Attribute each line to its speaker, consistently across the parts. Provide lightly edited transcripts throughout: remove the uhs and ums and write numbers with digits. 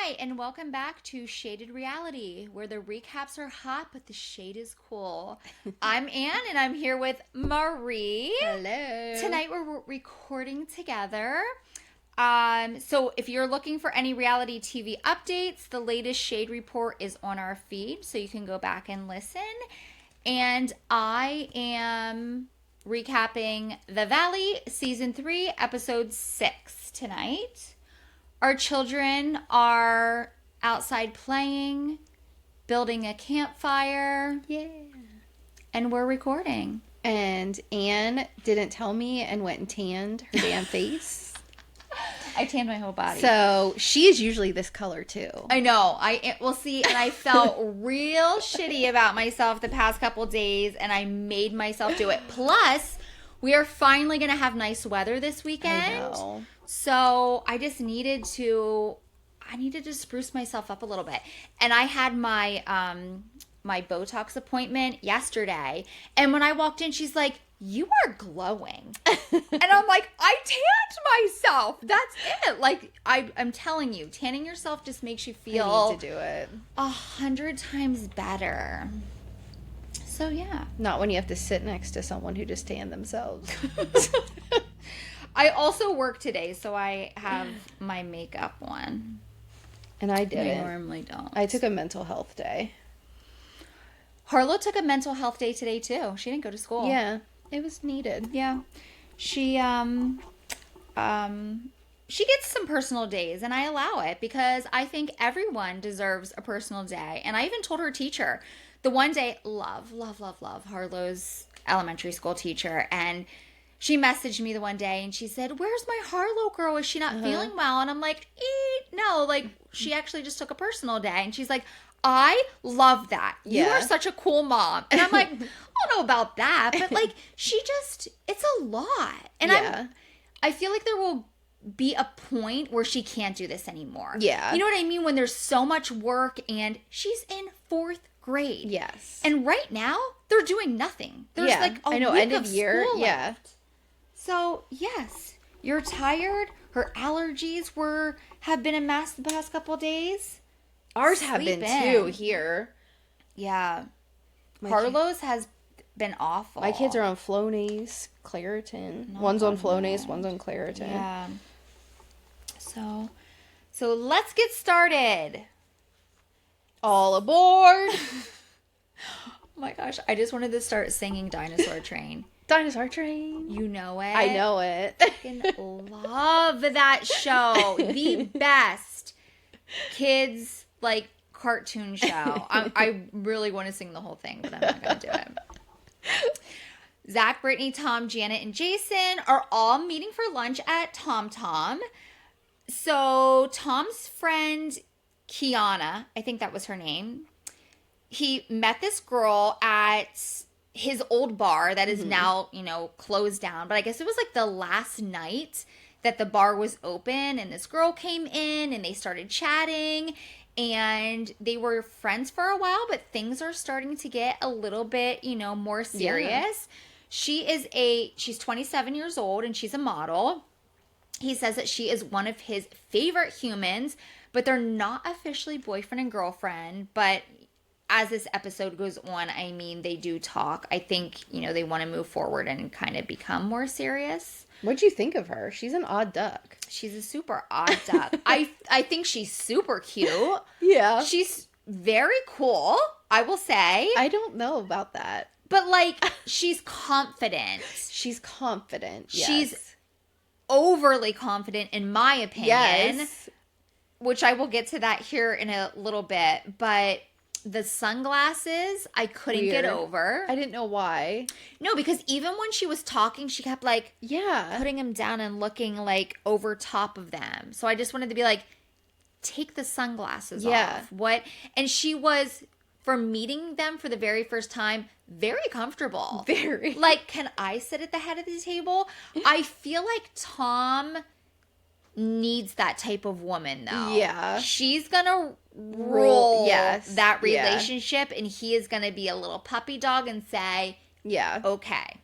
Speaker 1: Hi, and welcome back to Shaded Reality, where the recaps are hot, but the shade is cool. I'm Anne, and I'm here with Marie.
Speaker 2: Hello.
Speaker 1: Tonight we're recording together. So if you're looking for any reality TV updates, the latest Shade Report is on our feed, so you can go back and listen. And I am recapping The Valley, Season 3, Episode 6 tonight. Our children are outside playing, building a campfire.
Speaker 2: Yeah.
Speaker 1: And we're recording.
Speaker 2: And Anne didn't tell me and went and tanned her damn face.
Speaker 1: I tanned my whole body.
Speaker 2: So she is usually this color too.
Speaker 1: I know. We'll see. And I felt real shitty about myself the past couple days, and I made myself do it. Plus, we are finally going to have nice weather this weekend.
Speaker 2: I know.
Speaker 1: So I just needed to spruce myself up a little bit. And I had my my Botox appointment yesterday. And when I walked in, she's like, "You are glowing." And I'm like, "I tanned myself. That's it." Like, I'm telling you, tanning yourself just makes you feel
Speaker 2: I need to do it
Speaker 1: 100 times better. So yeah.
Speaker 2: Not when you have to sit next to someone who just tanned themselves.
Speaker 1: I also work today, so I have my makeup on.
Speaker 2: And I didn't.
Speaker 1: I normally don't.
Speaker 2: I took a mental health day.
Speaker 1: Harlow took a mental health day today too. She didn't go to school.
Speaker 2: Yeah, it was needed.
Speaker 1: Yeah. She gets some personal days, and I allow it because I think everyone deserves a personal day. And I even told her teacher, the one day, love Harlow's elementary school teacher, and she messaged me the one day and she said, "Where's my Harlow girl? Is she not feeling well?" And I'm like, no, like, she actually just took a personal day. And she's like, "I love that. You are such a cool mom." And I'm like, I don't know about that, but like, it's a lot. And I feel like there will be a point where she can't do this anymore.
Speaker 2: Yeah.
Speaker 1: You know what I mean? When there's so much work, and she's in 4th grade.
Speaker 2: Yes.
Speaker 1: And right now, they're doing nothing. There's like a week
Speaker 2: end of
Speaker 1: of
Speaker 2: year.
Speaker 1: school
Speaker 2: Yeah.
Speaker 1: left. So, yes, you're tired. Her allergies have been a mess the past couple of days.
Speaker 2: Ours have been too here.
Speaker 1: Yeah. Harlow's has been awful.
Speaker 2: My kids are on Flonase, Claritin. One's on Flonase, one's on Claritin.
Speaker 1: Yeah. So let's get started.
Speaker 2: All aboard.
Speaker 1: Oh my gosh, I just wanted to start singing Dinosaur Train.
Speaker 2: Dinosaur Train.
Speaker 1: You know it.
Speaker 2: I know it.
Speaker 1: I fucking love that show. The best kids, like, cartoon show. I really want to sing the whole thing, but I'm not going to do it. Zack, Brittany, Tom, Janet, and Jason are all meeting for lunch at TomTom. So Tom's friend, Kiana, I think that was her name, he met this girl at his old bar that is now, closed down. But I guess it was like the last night that the bar was open, and this girl came in and they started chatting, and they were friends for a while, but things are starting to get a little bit, more serious. Yeah. She's 27 years old and she's a model. He says that she is one of his favorite humans, but they're not officially boyfriend and girlfriend. But as this episode goes on, I mean, they do talk. I think, they want to move forward and kind of become more serious.
Speaker 2: What'd you think of her? She's an odd duck.
Speaker 1: She's a super odd duck. I think she's super cute.
Speaker 2: Yeah.
Speaker 1: She's very cool, I will say.
Speaker 2: I don't know about that.
Speaker 1: But, like, she's confident.
Speaker 2: She's confident, yes.
Speaker 1: She's overly confident, in my opinion.
Speaker 2: Yes.
Speaker 1: Which I will get to that here in a little bit. But the sunglasses, I couldn't get over.
Speaker 2: I didn't know why.
Speaker 1: No, because even when she was talking, she kept, like, putting them down and looking, like, over top of them. So I just wanted to be like, take the sunglasses off. What? And she was, for meeting them for the very first time, very comfortable.
Speaker 2: Very.
Speaker 1: Like, can I sit at the head of the table? I feel like Tom needs that type of woman, though.
Speaker 2: Yeah.
Speaker 1: She's gonna rule that relationship, and he is gonna be a little puppy dog and say, okay.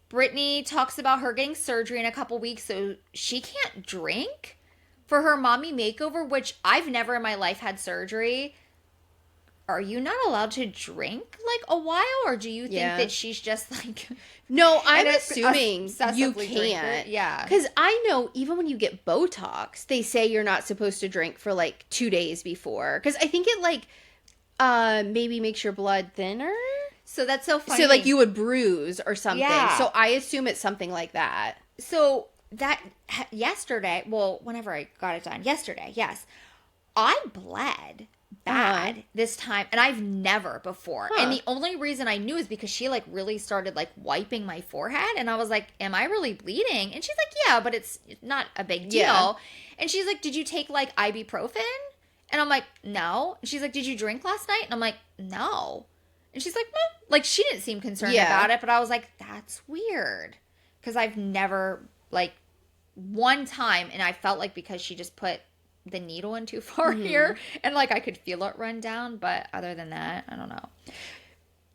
Speaker 1: Brittany talks about her getting surgery in a couple weeks, so she can't drink for her mommy makeover, which I've never in my life had surgery. Are you not allowed to drink like a while, or do you think that she's just like?
Speaker 2: No, I'm assuming you
Speaker 1: obsessively
Speaker 2: can't.
Speaker 1: drinker? Yeah,
Speaker 2: because I know even when you get Botox, they say you're not supposed to drink for like 2 days before. Because I think it like maybe makes your blood thinner.
Speaker 1: So that's so funny.
Speaker 2: So like you would bruise or something.
Speaker 1: Yeah.
Speaker 2: So I assume it's something like that.
Speaker 1: So that yesterday, well, whenever I got it done yesterday, yes, I bled bad this time, and I've never before. And the only reason I knew is because she like really started like wiping my forehead, and I was like, am I really bleeding? And she's like, yeah, but it's not a big deal.
Speaker 2: Yeah.
Speaker 1: And she's like, did you take like ibuprofen? And I'm like, no. And she's like, did you drink last night? And I'm like, no. And she's like, no. Like, she didn't seem concerned about it, but I was like, that's weird. Because I've never, like, one time, and I felt like because she just put the needle in too far here, and, like, I could feel it run down, but other than that, I don't know.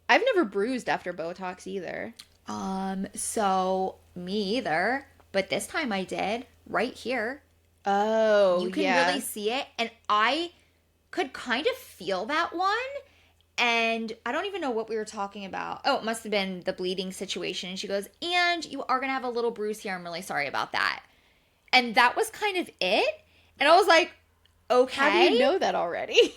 Speaker 2: I've never bruised after Botox either.
Speaker 1: So, me either, but this time I did, right here.
Speaker 2: Oh,
Speaker 1: you can really see it, and I could kind of feel that one, and I don't even know what we were talking about. Oh, it must have been the bleeding situation, and she goes, and you are going to have a little bruise here, I'm really sorry about that. And that was kind of it, and I was like, okay.
Speaker 2: How do you know that already?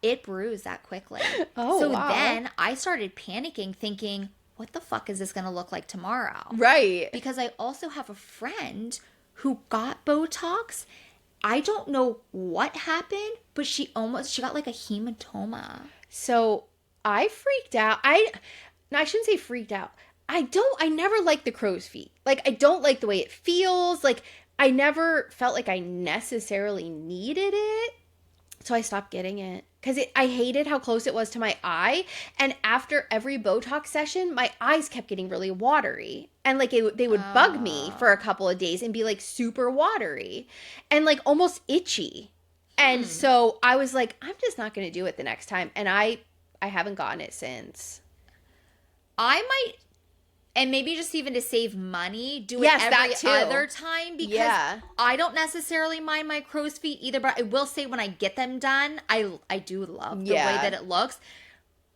Speaker 1: It bruised that quickly.
Speaker 2: Oh,
Speaker 1: so
Speaker 2: wow.
Speaker 1: then I started panicking, thinking, what the fuck is this going to look like tomorrow?
Speaker 2: Right.
Speaker 1: Because I also have a friend who got Botox. I don't know what happened, but she got like a hematoma.
Speaker 2: So I freaked out. I shouldn't say freaked out. I never liked the crow's feet. Like, I don't like the way it feels. Like, I never felt like I necessarily needed it. So I stopped getting it. Because I hated how close it was to my eye. And after every Botox session, my eyes kept getting really watery. And like they would bug me for a couple of days and be like super watery. And like almost itchy. And so I was like, I'm just not going to do it the next time. And I haven't gotten it since.
Speaker 1: I might, and maybe just even to save money, do it every other time, because I don't necessarily mind my crow's feet either, but I will say when I get them done, I do love the way that it looks.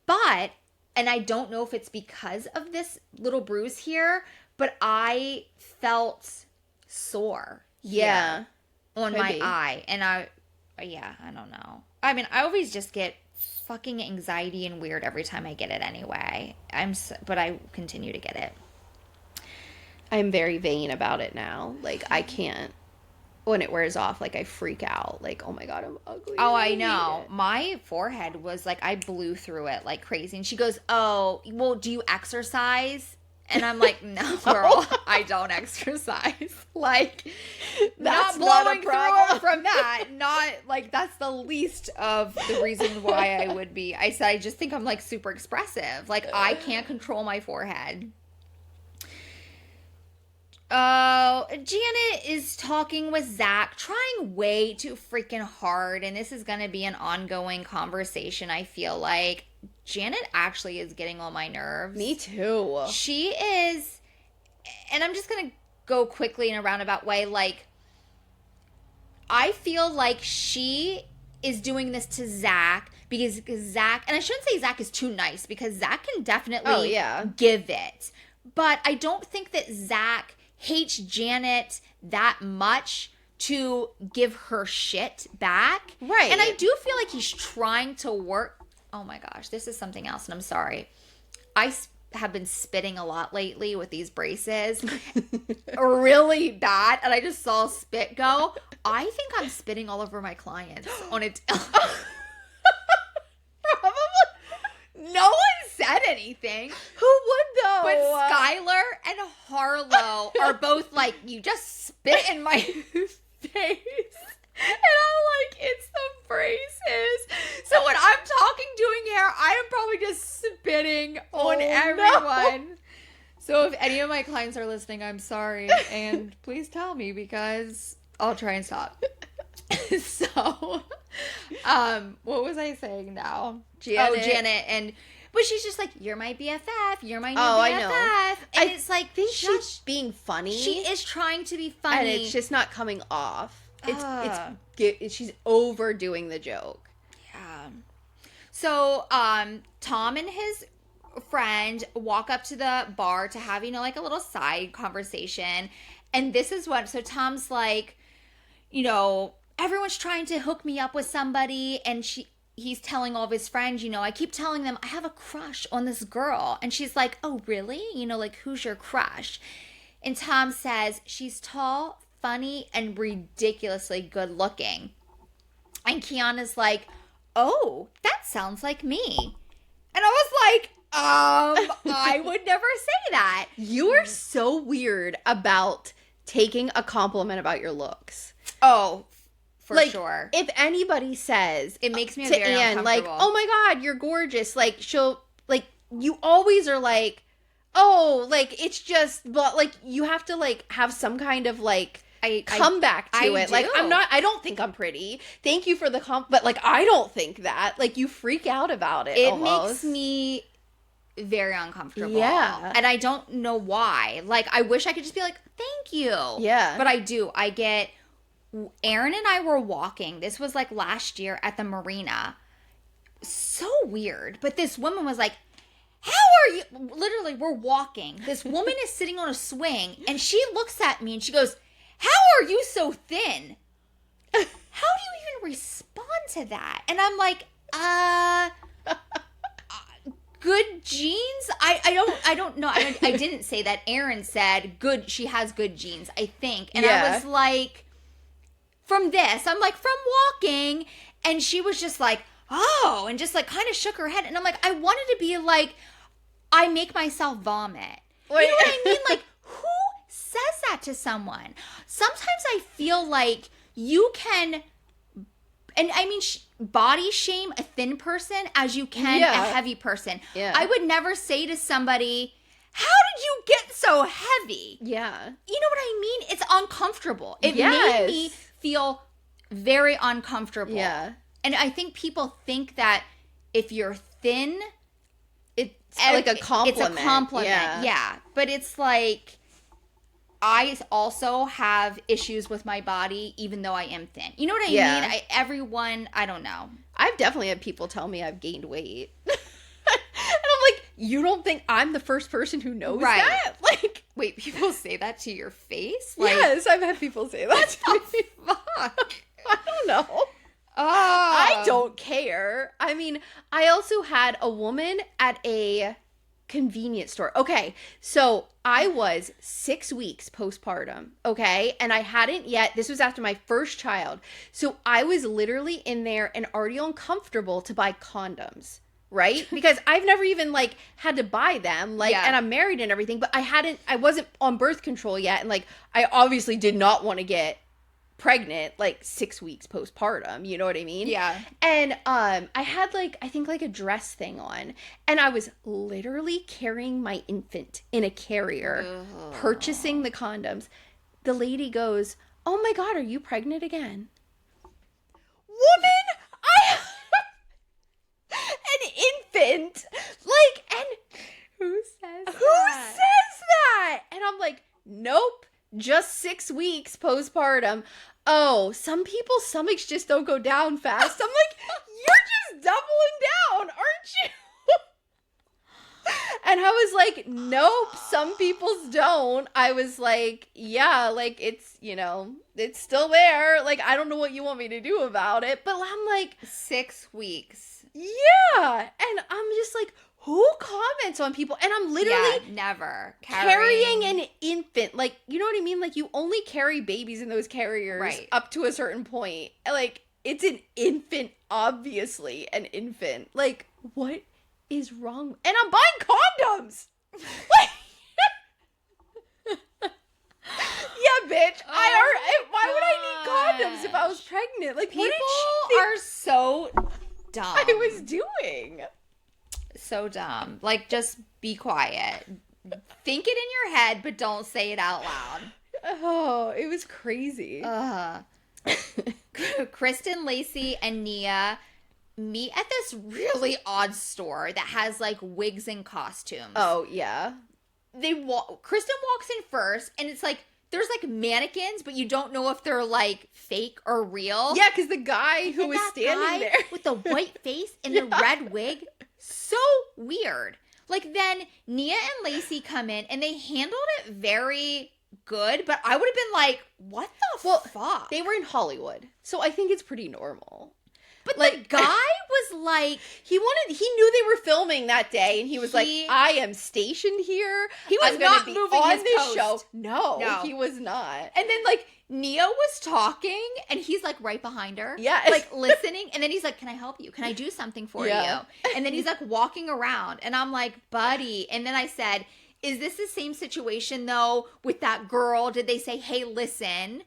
Speaker 1: But, and I don't know if it's because of this little bruise here, but I felt sore on my eye. And I don't know. I mean, I always just get fucking anxiety and weird every time I get it anyway. But I continue to get it.
Speaker 2: I'm very vain about it now. Like, I can't, when it wears off, like, I freak out. Like, oh my God, I'm ugly.
Speaker 1: Oh, I know. My forehead was like, I blew through it like crazy. And she goes, oh, well, do you exercise? And I'm like, no, girl, I don't exercise. Like,
Speaker 2: that's
Speaker 1: not blowing
Speaker 2: not a problem.
Speaker 1: through from that. Not, like, that's the least of the reason why I would be. I said, I just think I'm, like, super expressive. Like, I can't control my forehead. Oh, Janet is talking with Zack, trying way too freaking hard. And this is going to be an ongoing conversation, I feel like. Janet actually is getting on my nerves.
Speaker 2: Me too.
Speaker 1: She is, and I'm just going to go quickly in a roundabout way. Like, I feel like she is doing this to Zack because Zack, and I shouldn't say Zack is too nice, because Zack can definitely give it. But I don't think that Zack hates Janet that much to give her shit back.
Speaker 2: Right.
Speaker 1: And I do feel like he's trying to work. Oh my gosh, this is something else, and I'm sorry. I have been spitting a lot lately with these braces. Really bad, and I just saw spit go. I think I'm spitting all over my clients on it. Probably. No one said anything.
Speaker 2: Who would though?
Speaker 1: But Skylar and Harlow are both like, you just spit in my face. And I'm like, it's the braces. So when I'm talking, doing hair, I am probably just spitting on everyone. No. So if any of my clients are listening, I'm sorry. And please tell me, because I'll try and stop. So, what was I saying now? Janet. But she's just like, you're my BFF. You're my new BFF. I know. And it's like,
Speaker 2: I think she's being funny.
Speaker 1: She is trying to be funny.
Speaker 2: And it's just not coming off. She's overdoing the joke.
Speaker 1: Yeah. So, Tom and his friend walk up to the bar to have, like a little side conversation. And this is so Tom's like, everyone's trying to hook me up with somebody. And he's telling all of his friends, I keep telling them I have a crush on this girl. And she's like, oh, really? Like, who's your crush? And Tom says, she's tall, funny, and ridiculously good looking. And Kiana's like, oh, that sounds like me. And I was like, I would never say that.
Speaker 2: You are so weird about taking a compliment about your looks.
Speaker 1: Oh, for sure.
Speaker 2: If anybody says
Speaker 1: it makes me
Speaker 2: to
Speaker 1: very
Speaker 2: Anne,
Speaker 1: uncomfortable.
Speaker 2: like, oh my God, you're gorgeous. Like, she'll, like, you always are like, oh, like, it's just, but, like, you have to, like, have some kind of, like, come back to it. Like, I don't think I'm pretty. Thank you for the but, like, I don't think that. Like, you freak out about it.
Speaker 1: It makes me very uncomfortable.
Speaker 2: Yeah.
Speaker 1: And I don't know why. Like, I wish I could just be like, thank you.
Speaker 2: Yeah.
Speaker 1: But I do. Aaron and I were walking. This was like last year at the marina. So weird. But this woman was like, how are you? Literally, we're walking. This woman is sitting on a swing and she looks at me and she goes, how are you so thin? How do you even respond to that? And I'm like, good genes? I don't know. I didn't say that. Aaron said good. She has good genes, I think. And I was like, from walking. And she was just like, oh, and just like kind of shook her head. And I'm like, I wanted to be like, I make myself vomit. You know what I mean? Like, who says that to someone? Sometimes I feel like you can, and I mean, body shame a thin person as you can a heavy person.
Speaker 2: Yeah.
Speaker 1: I would never say to somebody, how did you get so heavy?
Speaker 2: Yeah.
Speaker 1: You know what I mean? It's uncomfortable. It made me feel very uncomfortable.
Speaker 2: Yeah.
Speaker 1: And I think people think that if you're thin,
Speaker 2: it's like a compliment.
Speaker 1: It's a compliment. Yeah. But it's like, I also have issues with my body, even though I am thin. You know what I mean? I don't know.
Speaker 2: I've definitely had people tell me I've gained weight. And I'm like, you don't think I'm the first person who knows that? Like,
Speaker 1: wait, people say that to your face? Like,
Speaker 2: yes, I've had people say that to me.
Speaker 1: Fuck.
Speaker 2: I don't know. I don't care. I mean, I also had a woman at a convenience store. Okay, so I was 6 weeks postpartum, okay? And I hadn't yet, this was after my first child. So I was literally in there and already uncomfortable to buy condoms, right? Because I've never even like had to buy them, like, and I'm married and everything, but I wasn't on birth control yet. And like, I obviously did not want to get pregnant like 6 weeks postpartum, you know what I mean?
Speaker 1: Yeah.
Speaker 2: And I had like, I think like a dress thing on, and I was literally carrying my infant in a carrier, purchasing the condoms. The lady goes, oh my God, are you pregnant again? Woman, I an infant, like, and
Speaker 1: who says
Speaker 2: that? And I'm like, nope. Just 6 weeks postpartum. Oh, some people's stomachs just don't go down fast. I'm like, you're just doubling down, aren't you? And I was like, nope, some people's don't. I was like, yeah, like it's, it's still there. Like, I don't know what you want me to do about it. But I'm like,
Speaker 1: 6 weeks.
Speaker 2: Yeah. And I'm just like, who comments on people? And I'm literally
Speaker 1: never
Speaker 2: carrying an infant. Like, you know what I mean? Like, you only carry babies in those carriers up to a certain point. Like, it's an infant, obviously an infant. Like, what is wrong? And I'm buying condoms. Like, yeah, bitch. Why would I need condoms if I was pregnant? Like,
Speaker 1: people are so dumb.
Speaker 2: I was doing
Speaker 1: so dumb. Like, just be quiet. Think it in your head, but don't say it out loud.
Speaker 2: Oh, it was crazy.
Speaker 1: Kristen, Lacy, and Nia meet at this really odd store that has like wigs and costumes.
Speaker 2: Oh, yeah.
Speaker 1: Kristen walks in first, and it's like there's like mannequins, but you don't know if they're like fake or real.
Speaker 2: Yeah, because the guy who was standing there
Speaker 1: with the white face and the red wig, so weird. Like then Nia and Lacy come in and they handled it very good, but I would have been like, what the fuck?
Speaker 2: They were in Hollywood, so I think it's pretty normal.
Speaker 1: But like, the guy was like,
Speaker 2: he knew they were filming that day, and he was like, I am stationed here.
Speaker 1: He was not
Speaker 2: be
Speaker 1: moving
Speaker 2: on
Speaker 1: his
Speaker 2: this
Speaker 1: post.
Speaker 2: show. No, he was not.
Speaker 1: And then like Nia was talking, and he's like right behind her,
Speaker 2: yeah,
Speaker 1: like listening. And then he's like, "Can I help you? Can I do something for you?" And then he's like walking around, and I'm like, "Buddy." And then I said, is this the same situation though with that girl? Did they say, "Hey, listen,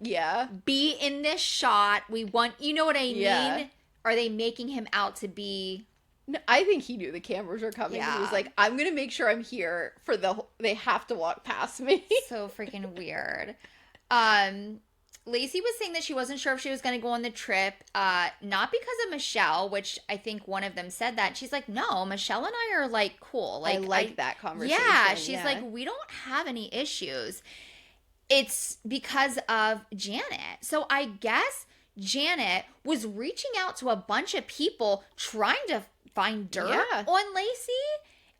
Speaker 1: be in this shot. We want," you know what I mean? Are they making him out to be?
Speaker 2: No, I think he knew the cameras were coming. Yeah. He was like, I'm going to make sure I'm here for they have to walk past me.
Speaker 1: So freaking weird. Lacy was saying that she wasn't sure if she was going to go on the trip, not because of Michelle, which I think one of them said that. She's like, no, Michelle and I are like cool. Like,
Speaker 2: I like that conversation.
Speaker 1: Yeah, she's like, we don't have any issues. It's because of Janet. So I guess Janet was reaching out to a bunch of people trying to find dirt on Lacy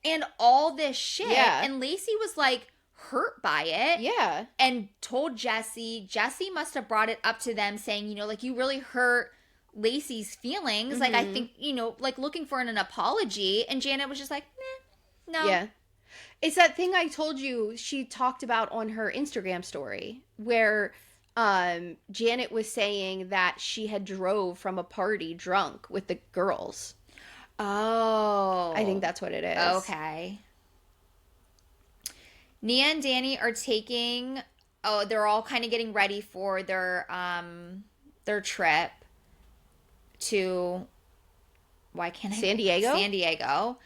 Speaker 1: and all this shit. Yeah. And Lacy was like hurt by it.
Speaker 2: Yeah.
Speaker 1: And told Jesse. Jesse must have brought it up to them saying, you know, like, you really hurt Lacy's feelings. Mm-hmm. Like, I think, you know, like looking for an apology. And Janet was just like, no.
Speaker 2: Yeah. It's that thing I told you she talked about on her Instagram story where Janet was saying that she had drove from a party drunk with the girls.
Speaker 1: Oh.
Speaker 2: I think that's what it is.
Speaker 1: Okay. Nia and Danny are taking, they're all kind of getting ready for their trip to, why can't I?
Speaker 2: San Diego?
Speaker 1: San Diego.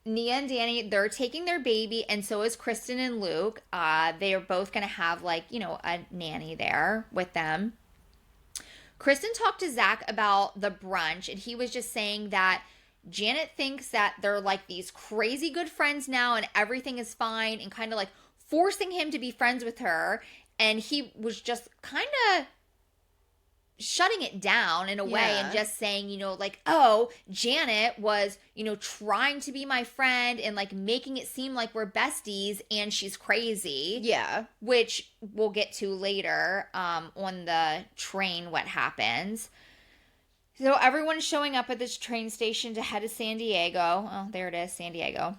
Speaker 1: Nia and Danny, they're taking their baby, and so is Kristen and Luke. They are both going to have, like, you know, a nanny there with them. Kristen talked to Zack about the brunch, and he was just saying that Janet thinks that they're, like, these crazy good friends now, and everything is fine, and kind of, like, forcing him to be friends with her. And he was just kind of shutting it down in a way and just saying, you know, like, oh, Janet was, you know, trying to be my friend and like making it seem like we're besties and she's crazy.
Speaker 2: Yeah.
Speaker 1: Which we'll get to later on the train, what happens. So everyone's showing up at this train station to head to San Diego. Oh, there it is, San Diego.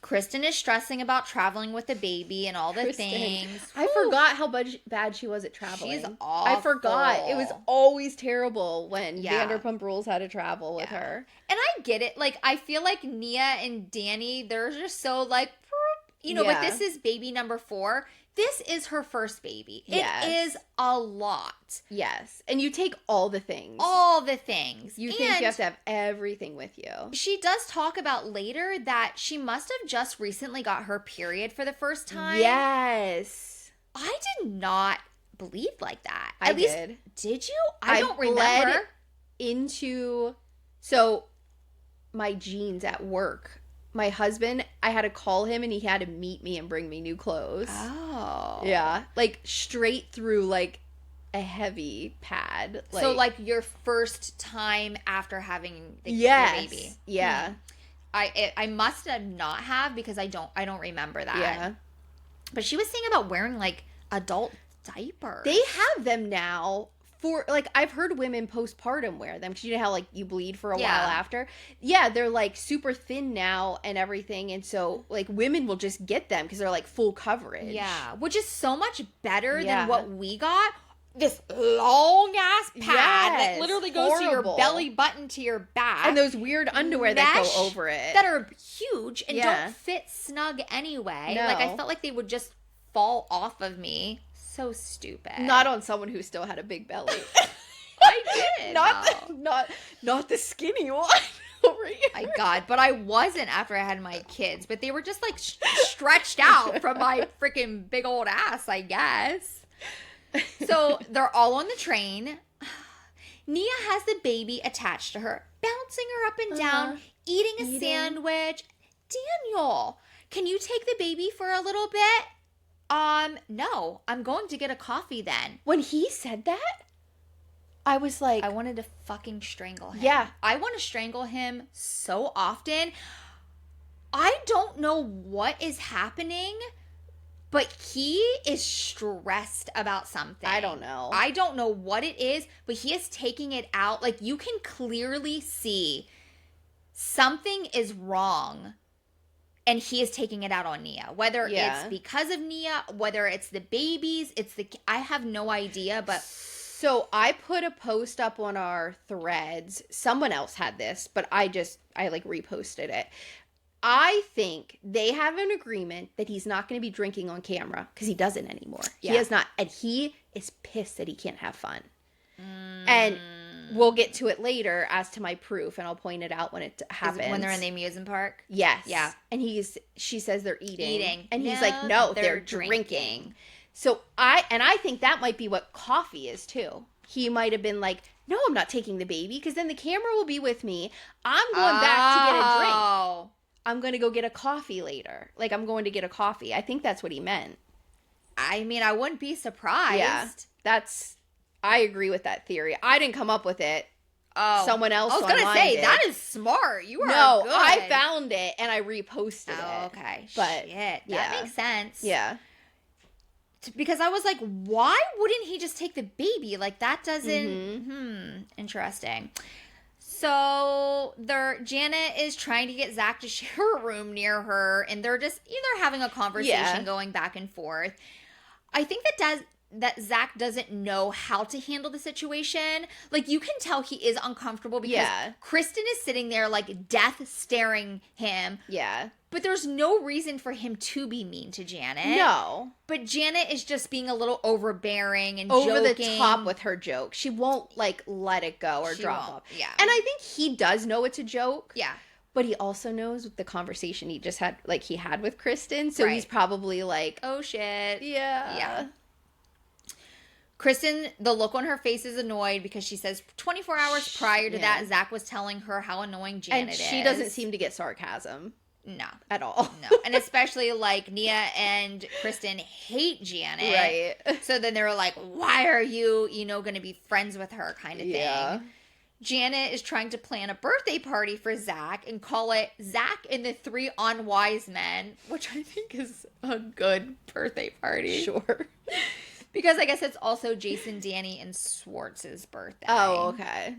Speaker 1: Kristen is stressing about traveling with the baby and all the things.
Speaker 2: I forgot how bad she was at traveling.
Speaker 1: She's awful.
Speaker 2: I forgot. It was always terrible when Vanderpump Rules had to travel with her.
Speaker 1: And I get it. Like, I feel like Nia and Danny, they're just so like, you know, but this is baby number 4. This is her first baby. It is a lot.
Speaker 2: Yes. And you take all the things.
Speaker 1: All the things.
Speaker 2: You think you have to have everything with you.
Speaker 1: She does talk about later that she must have just recently got her period for the first time.
Speaker 2: Yes.
Speaker 1: I did not believe like that.
Speaker 2: At least,
Speaker 1: did you? I don't remember.
Speaker 2: So my jeans at work. My husband, I had to call him and he had to meet me and bring me new clothes.
Speaker 1: Oh.
Speaker 2: Yeah. Like straight through like a heavy pad.
Speaker 1: So like your first time after having the baby.
Speaker 2: Yeah.
Speaker 1: I must have not have because I don't remember that.
Speaker 2: Yeah.
Speaker 1: But she was saying about wearing like adult diapers.
Speaker 2: They have them now. For like, I've heard women postpartum wear them because you know how like you bleed for a while after. Yeah, they're like super thin now and everything, and so like women will just get them because they're like full coverage.
Speaker 1: Yeah, which is so much better than what we got. This long ass pad that literally goes to your belly button to your back,
Speaker 2: and those weird underwear that go over it
Speaker 1: that are huge and don't fit snug anyway.
Speaker 2: No.
Speaker 1: Like I felt like they would just fall off of me. So stupid.
Speaker 2: Not on someone who still had a big belly.
Speaker 1: I did.
Speaker 2: Not the skinny one over here.
Speaker 1: My God, but I wasn't after I had my kids. But they were just like stretched out from my freaking big old ass, I guess. So they're all on the train. Nia has the baby attached to her, bouncing her up and down, eating a sandwich. Daniel, can you take the baby for a little bit? No, I'm going to get a coffee then.
Speaker 2: When he said that, I was like,
Speaker 1: I wanted to fucking strangle him.
Speaker 2: Yeah.
Speaker 1: I want to strangle him so often. I don't know what is happening, but he is stressed about something.
Speaker 2: I don't know.
Speaker 1: I don't know what it is, but he is taking it out. Like, you can clearly see something is wrong, and he is taking it out on Nia. Whether it's because of Nia, whether it's the babies, I have no idea, but...
Speaker 2: So I put a post up on our threads. Someone else had this, but I like reposted it. I think they have an agreement that he's not going to be drinking on camera because he doesn't anymore. Yeah. He has not. And he is pissed that he can't have fun. And we'll get to it later as to my proof, and I'll point it out when it happens.
Speaker 1: When they're in the amusement park?
Speaker 2: Yes.
Speaker 1: Yeah.
Speaker 2: And she says they're eating. And he's
Speaker 1: no,
Speaker 2: like, no, they're drinking. So I think that might be what coffee is too. He might have been like, no, I'm not taking the baby because then the camera will be with me. I'm going back to get a drink. I'm going to go get a coffee later. Like, I'm going to get a coffee. I think that's what he meant.
Speaker 1: I mean, I wouldn't be surprised.
Speaker 2: Yeah, I agree with that theory. I didn't come up with it. Oh, someone else.
Speaker 1: I was going to say, that is smart. You are good.
Speaker 2: I found it and I reposted it.
Speaker 1: Oh, okay.
Speaker 2: But,
Speaker 1: shit. That makes sense.
Speaker 2: Yeah.
Speaker 1: Because I was like, why wouldn't he just take the baby? Like, that doesn't... Interesting. So Janet is trying to get Zack to share a room near her, and they're having a conversation going back and forth. I think that Zack doesn't know how to handle the situation. Like, you can tell he is uncomfortable because Kristen is sitting there like death staring him.
Speaker 2: Yeah.
Speaker 1: But there's no reason for him to be mean to Janet.
Speaker 2: No.
Speaker 1: But Janet is just being a little overbearing and
Speaker 2: over
Speaker 1: joking.
Speaker 2: the top with her joke. She won't like let it go or drop off.
Speaker 1: Yeah.
Speaker 2: And I think he does know it's a joke.
Speaker 1: Yeah.
Speaker 2: But he also knows the conversation he had with Kristen. So he's probably like,
Speaker 1: oh shit.
Speaker 2: Yeah.
Speaker 1: Yeah. Kristen, the look on her face is annoyed because she says 24 hours prior to that, Zack was telling her how annoying Janet is.
Speaker 2: And she doesn't seem to get sarcasasm.
Speaker 1: No.
Speaker 2: At all.
Speaker 1: No. And especially, like, Nia and Kristen hate Janet.
Speaker 2: Right.
Speaker 1: So then they were like, why are you, going to be friends with her kind of thing. Janet is trying to plan a birthday party for Zack and call it Zack and the Three Unwise Men, which I think is a good birthday party.
Speaker 2: Sure.
Speaker 1: Because I guess it's also Jason, Danny, and Schwartz's birthday.
Speaker 2: Oh, okay.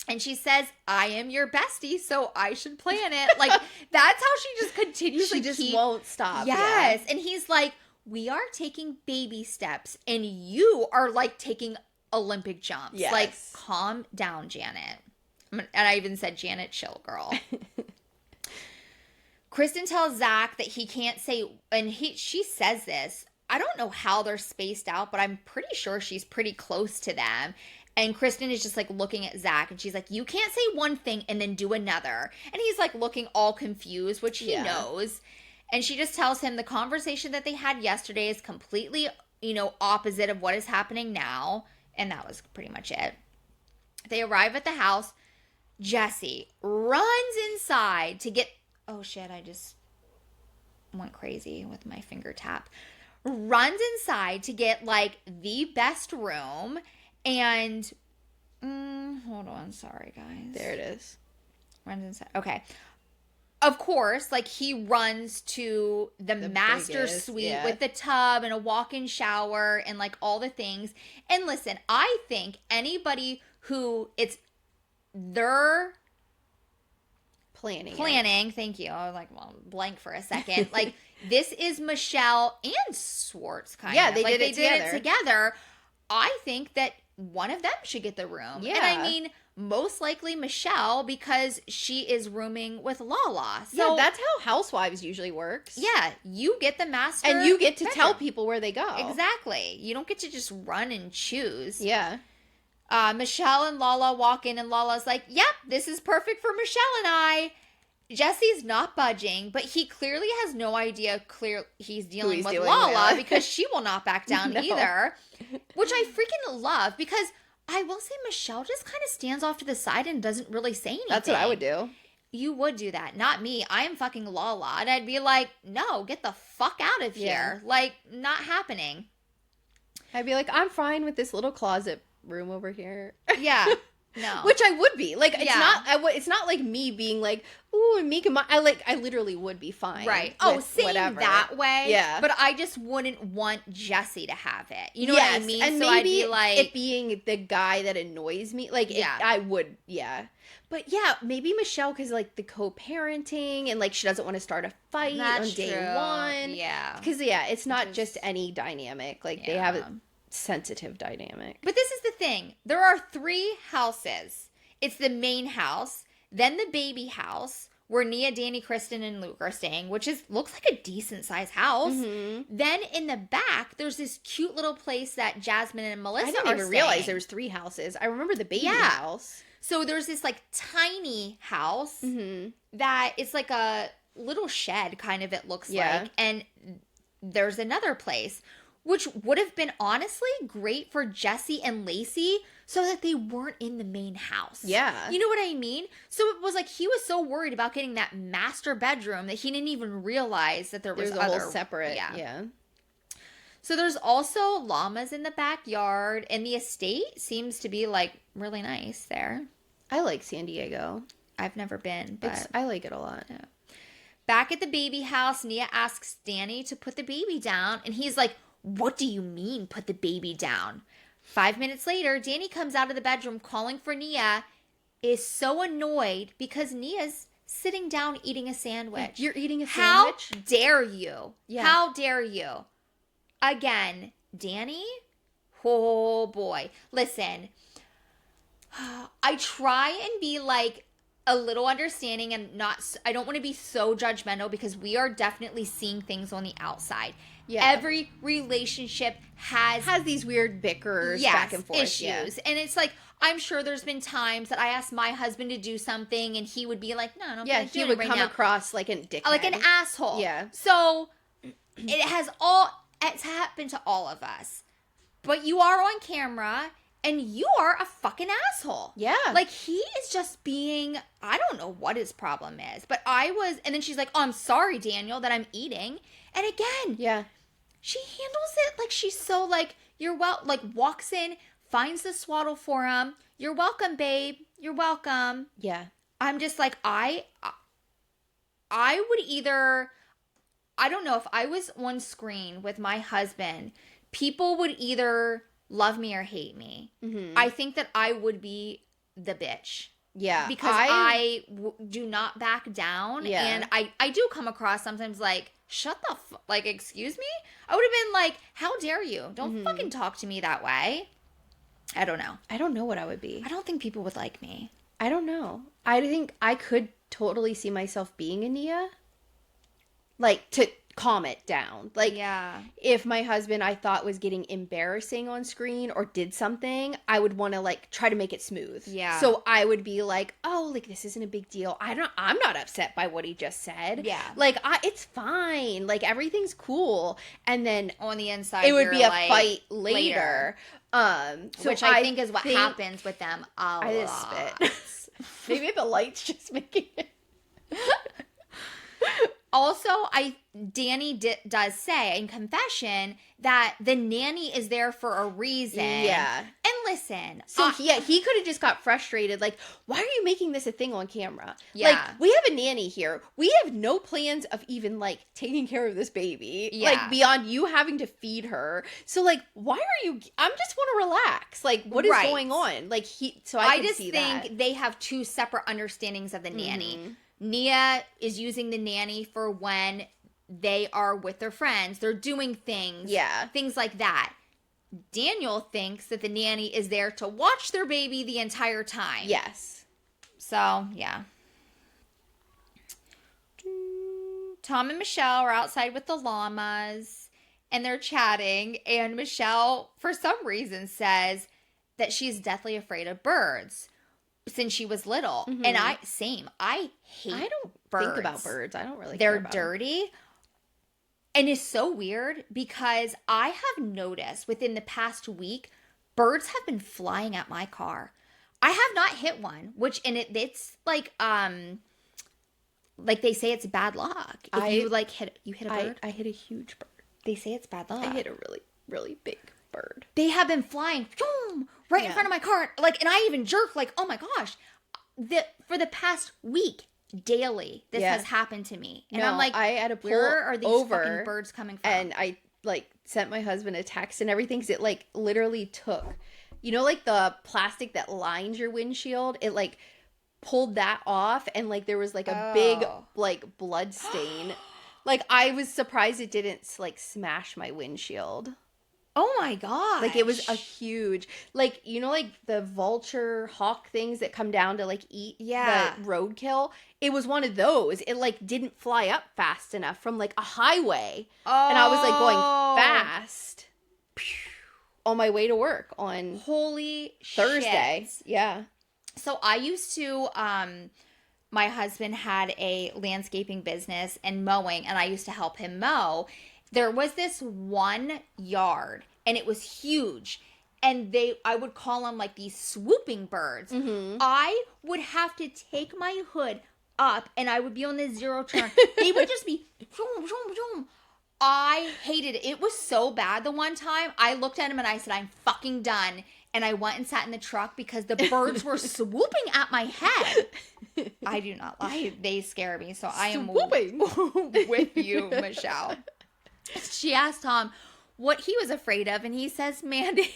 Speaker 1: And she says, I am your bestie, so I should plan it. Like, that's how she just continuously
Speaker 2: won't stop.
Speaker 1: Yes. Yeah. And he's like, we are taking baby steps, and you are, like, taking Olympic jumps.
Speaker 2: Yes.
Speaker 1: Like, calm down, Janet. And I even said, Janet, chill, girl. Kristen tells Zack that he can't say, and she says this, I don't know how they're spaced out, but I'm pretty sure she's pretty close to them. And Kristen is just, like, looking at Zack, and she's like, you can't say one thing and then do another. And he's, like, looking all confused, which he knows. And she just tells him the conversation that they had yesterday is completely, opposite of what is happening now. And that was pretty much it. They arrive at the house. Jesse runs inside to get... Oh, shit, I just went crazy with my finger tap. Runs inside to get, like, the best room... And, hold on, sorry, guys.
Speaker 2: There it is.
Speaker 1: Runs inside. Okay. Of course, like, he runs to the master suite with the tub and a walk-in shower and, like, all the things. And listen, I think anybody who it's their planning, thank you. I was like, well, blank for a second. Like, this is Michelle and Schwartz, kind of. Yeah,
Speaker 2: they did it
Speaker 1: together. I think that one of them should get the room.
Speaker 2: Yeah.
Speaker 1: And I mean, most likely Michelle, because she is rooming with Lala. So,
Speaker 2: yeah, that's how Housewives usually works.
Speaker 1: Yeah, you get the master.
Speaker 2: And you get to tell people where they go.
Speaker 1: Exactly. You don't get to just run and choose.
Speaker 2: Yeah.
Speaker 1: Michelle and Lala walk in, and Lala's like, yep, this is perfect for Michelle and I. Jesse's not budging, but he clearly has no idea he's dealing with Lala because she will not back down either, which I freaking love because I will say Michelle just kind of stands off to the side and doesn't really say anything.
Speaker 2: That's what I would do.
Speaker 1: you would do that. Not me. I am fucking Lala. And I'd be like, no, get the fuck out of here. Like, not happening.
Speaker 2: I'd be like, I'm fine with this little closet room over here.
Speaker 1: Yeah. No.
Speaker 2: Which I would be. Like, it's not like me being like, ooh, and Mika, I literally would be fine.
Speaker 1: Right. Oh, same
Speaker 2: whatever.
Speaker 1: that way.
Speaker 2: Yeah.
Speaker 1: But I just wouldn't want Jesse to have it. You know what I mean?
Speaker 2: And
Speaker 1: so
Speaker 2: maybe
Speaker 1: I'd be like,
Speaker 2: it being the guy that annoys me. Like, I would, But yeah, maybe Michelle, because like the co-parenting and like she doesn't want to start a fight on day one.
Speaker 1: Yeah.
Speaker 2: Because, it's not just any dynamic. Like, they have a sensitive dynamic.
Speaker 1: But this is the thing. There are 3 houses. It's the main house, then the baby house where Nia, Danny, Kristen, and Luke are staying, which looks like a decent sized house. Mm-hmm. Then in the back, there's this cute little place that Jasmine and Melissa are staying. I didn't even realize
Speaker 2: there was 3 houses. I remember the baby house.
Speaker 1: So there's this like tiny house that it's like a little shed kind of, it looks like. And there's another place, which would have been honestly great for Jesse and Lacy so that they weren't in the main house. Yeah. You know what I mean? So it was like he was so worried about getting that master bedroom that he didn't even realize that there was
Speaker 2: a whole separate. Yeah.
Speaker 1: So there's also llamas in the backyard, and the estate seems to be like really nice there.
Speaker 2: I like San Diego.
Speaker 1: I've never been, but
Speaker 2: I like it a lot.
Speaker 1: Yeah. Back at the baby house, Nia asks Danny to put the baby down, and he's like, what do you mean, put the baby down? 5 minutes later, Danny comes out of the bedroom calling for Nia, is so annoyed because Nia's sitting down eating a sandwich.
Speaker 2: You're eating a sandwich?
Speaker 1: How dare you? Yeah. How dare you? Again, Danny? Oh boy. Listen, I try and be like a little understanding and I don't want to be so judgmental because we are definitely seeing things on the outside. Yeah. Every relationship has
Speaker 2: these weird bickers back and forth
Speaker 1: issues. Yeah. And it's like, I'm sure there's been times that I asked my husband to do something and he would be like, no, I don't feel like doing it right now.
Speaker 2: He would come across like a dickhead.
Speaker 1: Like an asshole.
Speaker 2: Yeah.
Speaker 1: So it's happened to all of us. But you are on camera and you are a fucking asshole. Yeah. Like, he is just being, I don't know what his problem is. But and then she's like, oh, I'm sorry, Daniel, that I'm eating. And again, she handles it like she's so like, walks in, finds the swaddle for him. You're welcome, babe. You're welcome. Yeah. I'm just like, I would either, I don't know, if I was on screen with my husband, people would either love me or hate me. Mm-hmm. I think that I would be the bitch. Yeah. Because I do not back down. Yeah. And I do come across sometimes like, shut the like, excuse me? I would have been like, how dare you? Don't fucking talk to me that way. I don't know.
Speaker 2: I don't know what I would be.
Speaker 1: I don't think people would like me.
Speaker 2: I don't know. I think I could totally see myself being a Nia. Like, to calm it down. Like, if my husband I thought was getting embarrassing on screen or did something, I would want to like try to make it smooth. Yeah. So I would be like, oh, like, this isn't a big deal. I'm not upset by what he just said. Yeah. Like, it's fine. Like, everything's cool. And then
Speaker 1: on the inside,
Speaker 2: it would be a fight later.
Speaker 1: So which I think is what happens with them a lot.
Speaker 2: I just spit. Maybe the light's just making it.
Speaker 1: Also, Danny does say in confession that the nanny is there for a reason. Yeah. And listen.
Speaker 2: So, he could have just got frustrated. Like, why are you making this a thing on camera? Yeah. Like, we have a nanny here. We have no plans of even, like, taking care of this baby. Yeah. Like, beyond you having to feed her. So, like, why are you... I just want to relax. Like, what is going on? Like, I just think
Speaker 1: they have two separate understandings of the nanny. Mm-hmm. Nia is using the nanny for when they are with their friends. They're doing things. Yeah. Things like that. Daniel thinks that the nanny is there to watch their baby the entire time. Yes. So, yeah. Tom and Michelle are outside with the llamas, and they're chatting, and Michelle, for some reason, says that she's deathly afraid of birds. Since she was little. Mm-hmm. And I hate birds.
Speaker 2: Think about birds. I don't really
Speaker 1: They're
Speaker 2: care about
Speaker 1: dirty. Them. And it's so weird because I have noticed within the past week, birds have been flying at my car. I have not hit one, it's like like they say it's bad luck. If you like hit a bird.
Speaker 2: I hit a huge bird.
Speaker 1: They say it's bad luck.
Speaker 2: I hit a really, really big bird.
Speaker 1: They have been flying right in front of my car. Like, and I even jerk like, oh my gosh. For the past week, daily, this has happened to me. And I'm like,
Speaker 2: I had to pull
Speaker 1: where are these
Speaker 2: over
Speaker 1: fucking birds coming from?
Speaker 2: And I like sent my husband a text and everything because it like literally took, you know, like the plastic that lines your windshield, it like pulled that off and like there was like a big like blood stain. Like I was surprised it didn't like smash my windshield.
Speaker 1: Oh my god!
Speaker 2: Like it was a huge, like, you know, like the vulture hawk things that come down to like eat the roadkill. It was one of those. It like didn't fly up fast enough from like a highway, and I was like going fast on my way to work on Thursday.
Speaker 1: Shit.
Speaker 2: Yeah.
Speaker 1: So I used to. My husband had a landscaping business and mowing, and I used to help him mow. There was this one yard, and it was huge, and I would call them like these swooping birds. Mm-hmm. I would have to take my hood up, and I would be on the zero turn. They would just be, zoom, zoom, zoom. I hated it. It was so bad the one time. I looked at him, and I said, I'm fucking done. And I went and sat in the truck because the birds were swooping at my head. I do not lie. They scare me, so I am with you, Michelle. She asked Tom what he was afraid of, and he says mayonnaise.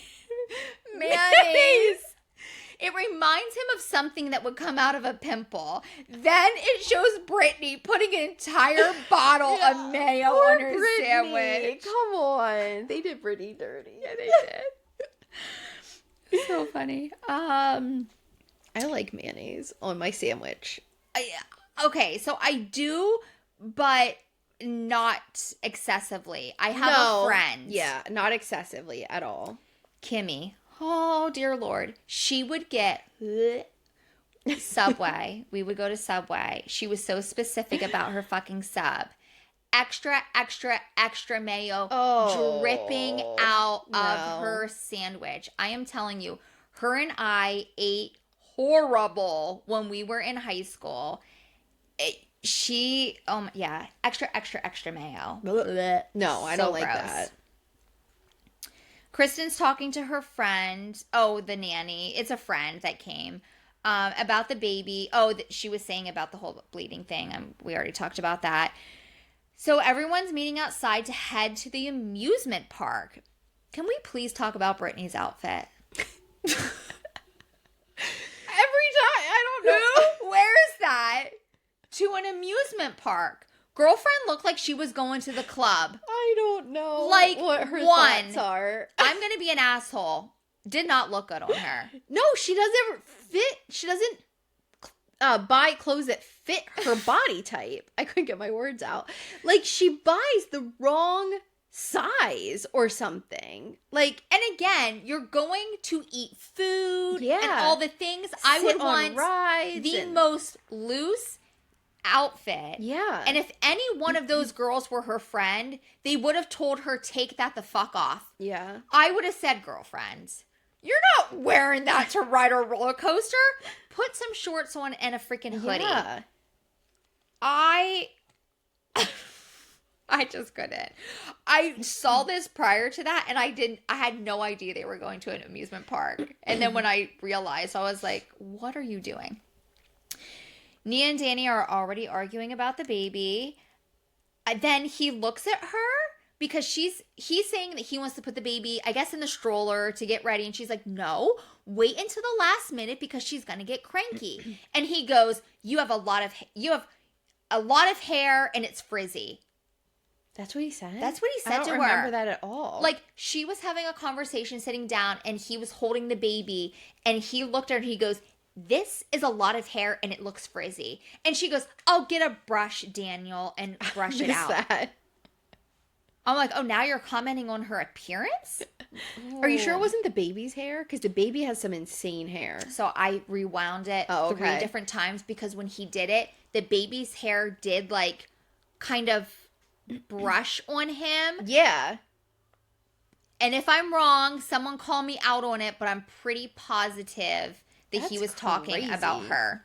Speaker 1: It reminds him of something that would come out of a pimple. Then it shows Brittany putting an entire bottle of mayo on her sandwich.
Speaker 2: Come on. They did Brittany dirty.
Speaker 1: Yeah, they did. So funny.
Speaker 2: I like mayonnaise on my sandwich.
Speaker 1: Okay, so I do, but not excessively. I have a friend.
Speaker 2: Yeah, not excessively at all.
Speaker 1: Kimmy. Oh, dear Lord. She would get Subway. We would go to Subway. She was so specific about her fucking sub. Extra, extra, extra mayo dripping out of her sandwich. I am telling you, her and I ate horrible when we were in high school. Extra, extra, extra mayo.
Speaker 2: No, I don't like that.
Speaker 1: Kristen's talking to her friend, the nanny. It's a friend that came, about the baby. She was saying about the whole bleeding thing. We already talked about that. So everyone's meeting outside to head to the amusement park. Can we please talk about Brittany's outfit?
Speaker 2: Every time. I don't know.
Speaker 1: Who wears that to an amusement park? Girlfriend looked like she was going to the club.
Speaker 2: I don't know
Speaker 1: what
Speaker 2: her thoughts are.
Speaker 1: I'm going to be an asshole. Did not look good on her.
Speaker 2: No, she doesn't fit. She doesn't buy clothes that fit her body type. I couldn't get my words out. Like, she buys the wrong size or something. Like,
Speaker 1: and again, you're going to eat food and all the things. I would want the most loose outfit.
Speaker 2: Yeah.
Speaker 1: And if any one of those girls were her friend, they would have told her, take that the fuck off.
Speaker 2: Yeah.
Speaker 1: I would have said, girlfriend, you're not wearing that to ride a roller coaster. Put some shorts on and a freaking hoodie. Yeah. I just couldn't. I saw this prior to that, and I had no idea they were going to an amusement park. And then when I realized, I was like, what are you doing? Nia and Danny are already arguing about the baby. Then he looks at her because he's saying that he wants to put the baby, I guess, in the stroller to get ready. And she's like, no, wait until the last minute because she's going to get cranky. And he goes, you have a lot of hair and it's frizzy.
Speaker 2: That's what he said?
Speaker 1: That's what he said to her.
Speaker 2: I don't remember that at all.
Speaker 1: Like, she was having a conversation sitting down and he was holding the baby and he looked at her and he goes, this is a lot of hair and it looks frizzy. And she goes, oh, get a brush, Daniel, and brush it out. That. I'm like, oh, now you're commenting on her appearance?
Speaker 2: Ooh. Are you sure it wasn't the baby's hair? Because the baby has some insane hair.
Speaker 1: So I rewound it 3 different times because when he did it, the baby's hair did like kind of brush on him.
Speaker 2: Yeah. And
Speaker 1: if I'm wrong, someone call me out on it, but I'm pretty positive that he was talking about her.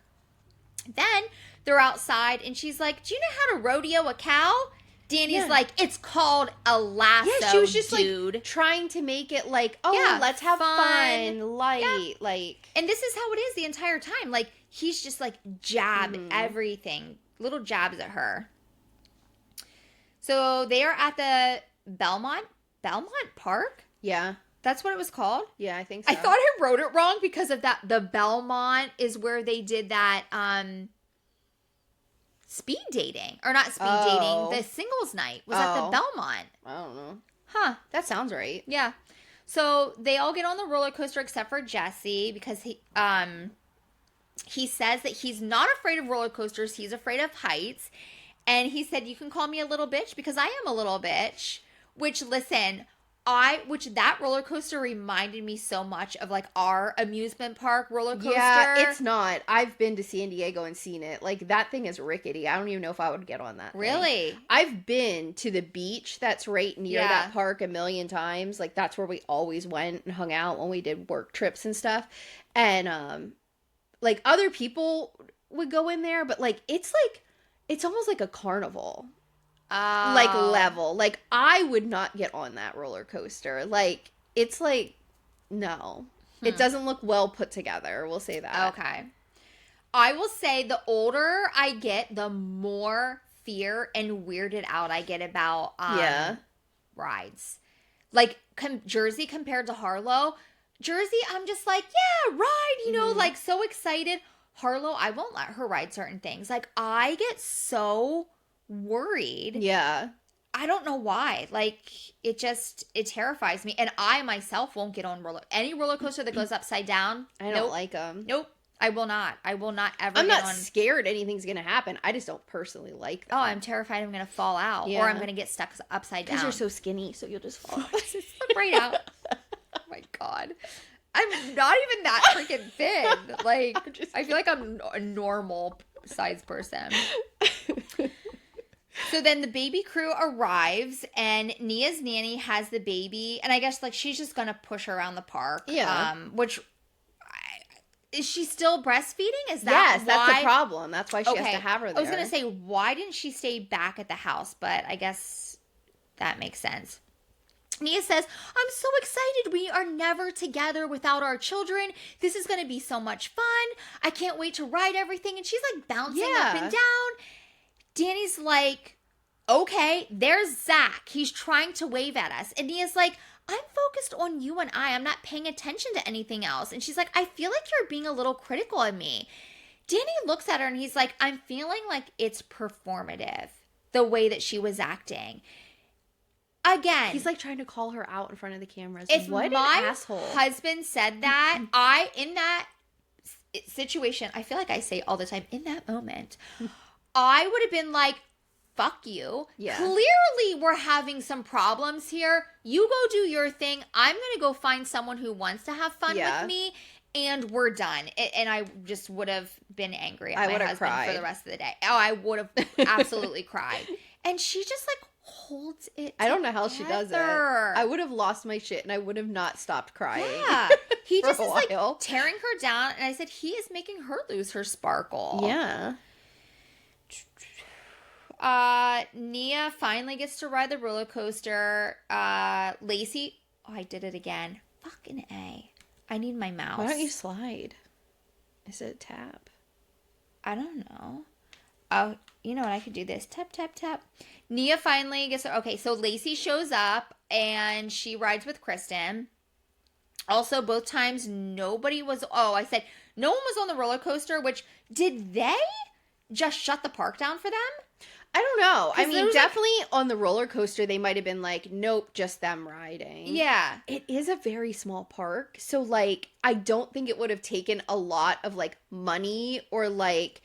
Speaker 1: Then they're outside and she's like, do you know how to rodeo a cow? Danny's like, it's called a lasso,
Speaker 2: Yeah, she was just
Speaker 1: dude.
Speaker 2: like trying to make it like, oh, let's have fun, light, like.
Speaker 1: And this is how it is the entire time. Like, he's just like jab everything, little jabs at her. So they are at the Belmont Park.
Speaker 2: Yeah.
Speaker 1: That's what it was called?
Speaker 2: Yeah, I think so.
Speaker 1: I thought I wrote it wrong because of that. The Belmont is where they did that speed dating. Or not speed dating. The singles night was at the Belmont.
Speaker 2: I don't know.
Speaker 1: Huh.
Speaker 2: That sounds right.
Speaker 1: Yeah. So they all get on the roller coaster except for Jesse because he says that he's not afraid of roller coasters. He's afraid of heights. And he said, you can call me a little bitch because I am a little bitch. Which, listen, that roller coaster reminded me so much of like our amusement park roller coaster.
Speaker 2: Yeah, it's not. I've been to San Diego and seen it. Like, that thing is rickety. I don't even know if I would get on that
Speaker 1: Really?
Speaker 2: thing. I've been to the beach that's right near that park a million times. Like, that's where we always went and hung out when we did work trips and stuff. And like, other people would go in there, but like it's almost like a carnival. Like level. Like, I would not get on that roller coaster. Like, it's like, no. It doesn't look well put together. We'll say that.
Speaker 1: Okay. I will say the older I get, the more fear and weirded out I get about rides. Like, Jersey compared to Harlow. Jersey, I'm just like, yeah, ride, you know, like, so excited. Harlow, I won't let her ride certain things. Like, I get so worried.
Speaker 2: Yeah.
Speaker 1: I don't know why. Like, it terrifies me. And I myself won't get on any roller coaster that goes upside down.
Speaker 2: I don't like them.
Speaker 1: Nope. I will not ever
Speaker 2: I'm
Speaker 1: get
Speaker 2: not
Speaker 1: on.
Speaker 2: scared anything's going to happen. I just don't personally like them.
Speaker 1: Oh, I'm terrified I'm going to fall out. Or I'm going to get stuck upside down.
Speaker 2: Because you're so skinny, so you'll just fall out.
Speaker 1: Slip right out. Oh my God. I'm not even that freaking thin. Like, I feel like I'm a normal sized person. So then the baby crew arrives and Nia's nanny has the baby. And I guess like she's just going to push her around the park.
Speaker 2: Yeah.
Speaker 1: Is she still breastfeeding? Is that
Speaker 2: Yes, that's the problem. That's why she has to have her there.
Speaker 1: I was going to say, why didn't she stay back at the house? But I guess that makes sense. Nia says, I'm so excited. We are never together without our children. This is going to be so much fun. I can't wait to ride everything. And she's like bouncing up and down. Danny's like, okay, there's Zack. He's trying to wave at us. And Nia's like, I'm focused on you and I'm not paying attention to anything else. And she's like, I feel like you're being a little critical of me. Danny looks at her and he's like, I'm feeling like it's performative, the way that she was acting. Again,
Speaker 2: he's like trying to call her out in front of the cameras.
Speaker 1: If
Speaker 2: what
Speaker 1: my
Speaker 2: an asshole.
Speaker 1: husband said that, in that situation, I feel like I say all the time, in that moment, I would have been like, fuck you.
Speaker 2: Yeah.
Speaker 1: Clearly, we're having some problems here. You go do your thing. I'm going to go find someone who wants to have fun with me. And we're done. And I just would have been angry at my husband cried for the rest of the day. Oh, I would have absolutely cried. And she just like holds it
Speaker 2: I don't know how she does it. I would have lost my shit and I would have not stopped crying.
Speaker 1: Yeah. He just is like tearing her down. And I said, he is making her lose her sparkle.
Speaker 2: Yeah.
Speaker 1: Nia finally gets to ride the roller coaster. Lacy, I did it again. Fucking A. I need my mouse.
Speaker 2: Why don't you slide? Is it a tap?
Speaker 1: I don't know. Oh, you know what? I could do this. Tap, tap, tap. Nia finally gets... Okay, so Lacy shows up and she rides with Kristen. Also, both times nobody was... Oh, I said no one was on the roller coaster, which... Did they just shut the park down for them?
Speaker 2: I don't know. I mean, definitely on the roller coaster, they might have been like, nope, just them riding.
Speaker 1: Yeah.
Speaker 2: It is a very small park. So, like, I don't think it would have taken a lot of, like, money or, like,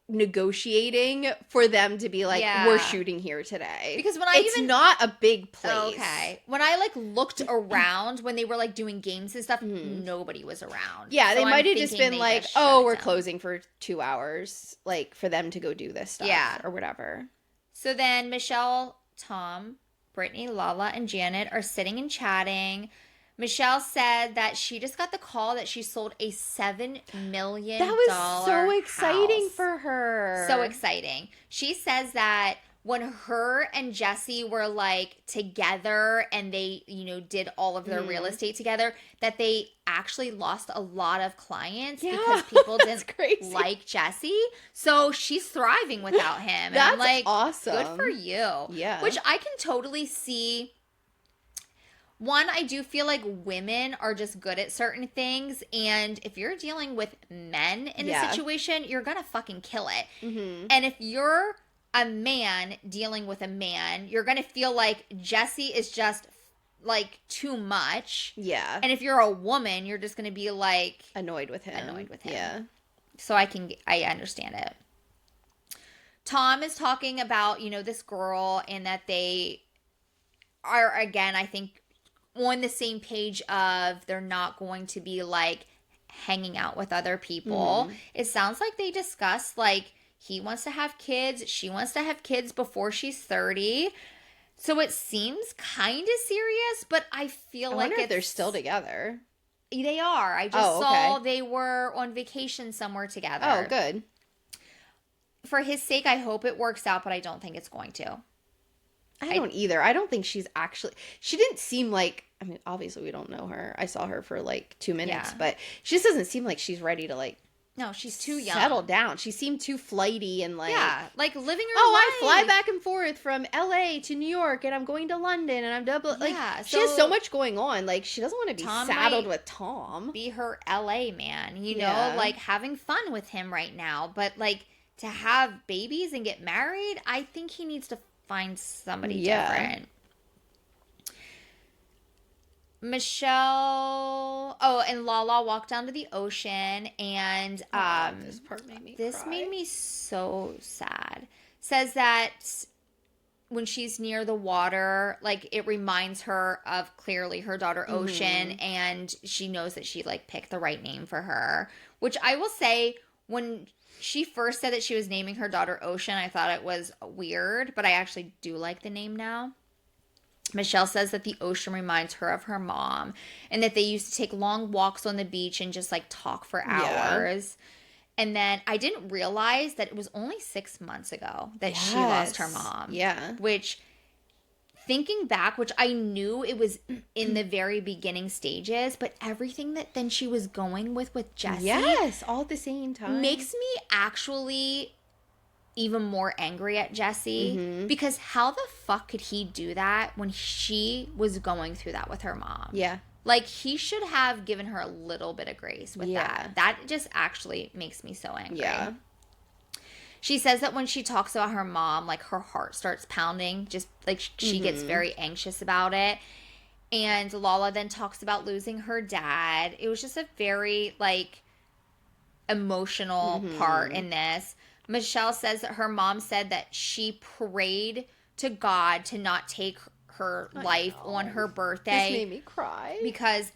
Speaker 2: negotiating for them to be like, we're shooting here today.
Speaker 1: Because when
Speaker 2: it's not a big place.
Speaker 1: Okay. When I, like, looked around when they were, like, doing games and stuff, nobody was around.
Speaker 2: Yeah, so they might have just been like, oh, we're closing for 2 hours, like, for them to go do this stuff. Yeah. Or whatever.
Speaker 1: So then Michelle, Tom, Brittany, Lala, and Janet are sitting and chatting. Michelle said that she just got the call that she sold a $7 million
Speaker 2: That was so exciting
Speaker 1: house.
Speaker 2: for her.
Speaker 1: So exciting. She says that when her and Jesse were like together and they, did all of their real estate together, that they actually lost a lot of clients because people didn't like Jesse. So she's thriving without him.
Speaker 2: That's
Speaker 1: and I'm like,
Speaker 2: awesome.
Speaker 1: Good for you.
Speaker 2: Yeah.
Speaker 1: Which I can totally see. One, I do feel like women are just good at certain things. And if you're dealing with men in a situation, you're going to fucking kill it. Mm-hmm. And if you're a man dealing with a man, you're going to feel like Jesse is just like too much.
Speaker 2: Yeah.
Speaker 1: And if you're a woman, you're just going to be like
Speaker 2: annoyed with him. Yeah.
Speaker 1: So I understand it. Tom is talking about, this girl and that they are, again, I think, on the same page of they're not going to be like hanging out with other people. Mm-hmm. It sounds like they discussed like he wants to have kids, she wants to have kids before she's 30. So it seems kind of serious, but I feel like
Speaker 2: if they're still together.
Speaker 1: They are. I just saw they were on vacation somewhere together.
Speaker 2: Oh, good.
Speaker 1: For his sake, I hope it works out, but I don't think it's going to.
Speaker 2: I don't either. I don't think she didn't seem like, I mean, obviously we don't know her. I saw her for like 2 minutes, but she just doesn't seem like she's ready to like.
Speaker 1: No, she's too young.
Speaker 2: Settle down. She seemed too flighty and like.
Speaker 1: Yeah, like living her life.
Speaker 2: I fly back and forth from LA to New York and I'm going to London and I'm double. Like, she has so much going on. Like, she doesn't want to be saddled with Tom.
Speaker 1: Be her LA man, know, like having fun with him right now. But like to have babies and get married, I think he needs to find somebody different. Michelle, and Lala walked down to the ocean, and
Speaker 2: this part made me
Speaker 1: this
Speaker 2: cry.
Speaker 1: made me so sad. Says that when she's near the water, like it reminds her of clearly her daughter Ocean, and she knows that she like picked the right name for her. Which I will say, when she first said that she was naming her daughter Ocean, I thought it was weird, but I actually do like the name now. Michelle says that the ocean reminds her of her mom and that they used to take long walks on the beach and just like talk for hours. And then I didn't realize that it was only 6 months ago that she lost her mom.
Speaker 2: Yeah.
Speaker 1: Which, thinking back, which I knew it was in the very beginning stages, but everything that then she was going with Jesse.
Speaker 2: Yes, all at the same time.
Speaker 1: Makes me actually even more angry at Jesse, because how the fuck could he do that when she was going through that with her mom?
Speaker 2: Yeah.
Speaker 1: Like, he should have given her a little bit of grace with that. That just actually makes me so angry.
Speaker 2: Yeah.
Speaker 1: She says that when she talks about her mom, like, her heart starts pounding. Just, like, she gets very anxious about it. And Lala then talks about losing her dad. It was just a very, like, emotional part in this. Michelle says that her mom said that she prayed to God to not take her life on her birthday.
Speaker 2: This made me cry.
Speaker 1: Because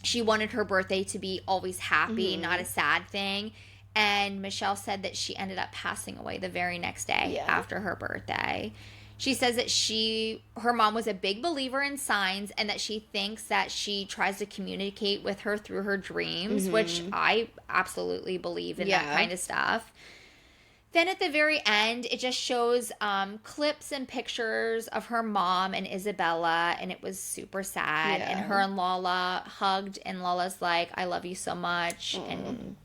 Speaker 1: she wanted her birthday to be always happy, not a sad thing. And Michelle said that she ended up passing away the very next day after her birthday. She says that her mom was a big believer in signs and that she thinks that she tries to communicate with her through her dreams, which I absolutely believe in that kind of stuff. Then at the very end, it just shows clips and pictures of her mom and Isabella, and it was super sad. And her and Lala hugged, and Lala's like, I love you so much. And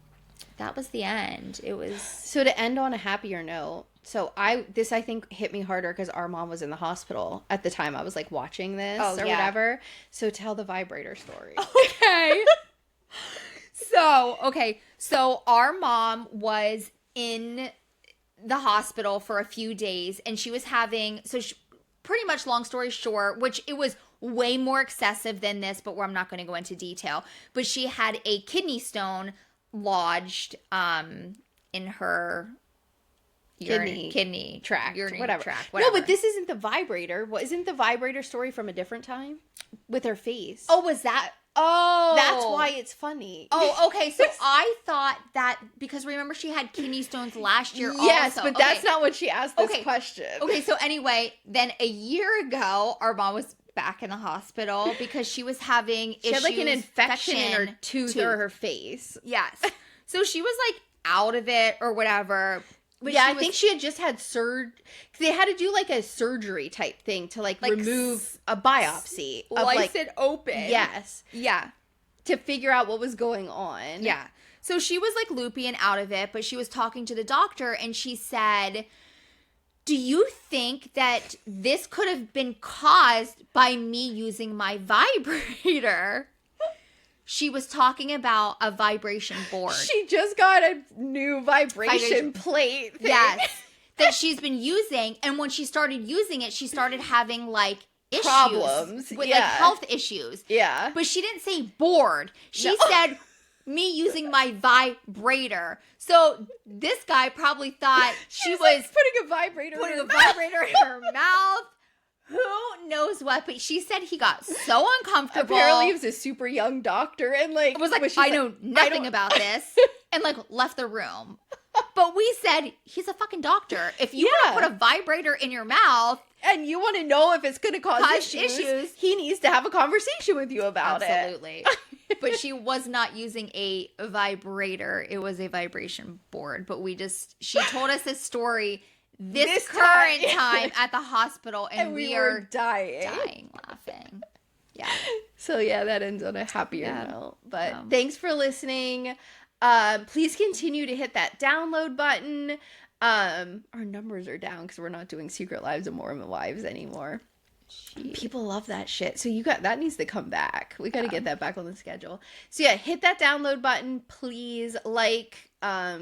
Speaker 1: that was the end. It was...
Speaker 2: So to end on a happier note... So this I think hit me harder because our mom was in the hospital at the time I was like watching this whatever. So tell the vibrator story.
Speaker 1: Okay. So our mom was in the hospital for a few days and she was having, pretty much long story short, which it was way more excessive than this, but I'm not going to go into detail. But she had a kidney stone lodged in her... kidney tract,
Speaker 2: whatever. No, but this isn't the vibrator. Isn't the vibrator story from a different time with her face?
Speaker 1: Oh, was that? Oh,
Speaker 2: that's why it's funny.
Speaker 1: Oh, okay. So I thought that because remember she had kidney stones last year.
Speaker 2: Yes,
Speaker 1: also.
Speaker 2: But that's not when she asked this question.
Speaker 1: Okay, so anyway, then a year ago, our mom was back in the hospital because she was having
Speaker 2: She had like an infection in her tooth or her face.
Speaker 1: Yes. So she was like out of it or whatever.
Speaker 2: But yeah, I think she had just had they had to do like a surgery type thing to like remove a biopsy.
Speaker 1: Slice it open.
Speaker 2: Yes.
Speaker 1: Yeah.
Speaker 2: To figure out what was going on.
Speaker 1: Yeah. So she was like loopy and out of it, but she was talking to the doctor and she said, do you think that this could have been caused by me using my vibrator? She was talking about a vibration board.
Speaker 2: She just got a new vibration plate thing.
Speaker 1: Yes. That she's been using. And when she started using it, she started having like issues.
Speaker 2: Problems.
Speaker 1: With like health issues.
Speaker 2: Yeah.
Speaker 1: But she didn't say bored. She said me using my vibrator. So this guy probably thought she was
Speaker 2: like putting a vibrator
Speaker 1: in her mouth. Who knows what? But she said he got so uncomfortable.
Speaker 2: Apparently he was a super young doctor and like
Speaker 1: was like, I know nothing about this. And like left the room. But we said, he's a fucking doctor. If you want to put a vibrator in your mouth
Speaker 2: and you want to know if it's going to cause issues, he needs to have a conversation with you about it.
Speaker 1: Absolutely. But she was not using a vibrator. It was a vibration board. But she told us this story this current time at the hospital. And we are dying laughing. Yeah.
Speaker 2: So yeah, that ends on a happier note. But thanks for listening. Please continue to hit that download button. Our numbers are down because we're not doing Secret Lives of Mormon Wives anymore. Jeez. People love that shit. So that needs to come back. We got to get that back on the schedule. So yeah, hit that download button. Please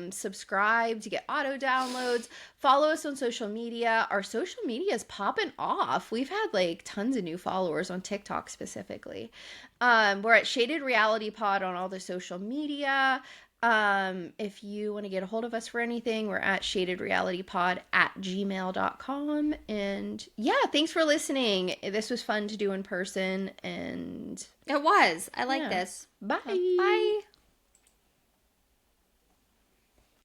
Speaker 2: subscribe to get auto downloads. Follow us on social media. Our social media is popping off. We've had like tons of new followers on TikTok specifically. We're at Shaded Reality Pod on all the social media. If you want to get a hold of us for anything, we're at shadedrealitypod@gmail.com. And yeah, thanks for listening. This was fun to do in person and
Speaker 1: it was. I like this.
Speaker 2: Bye.
Speaker 1: Bye.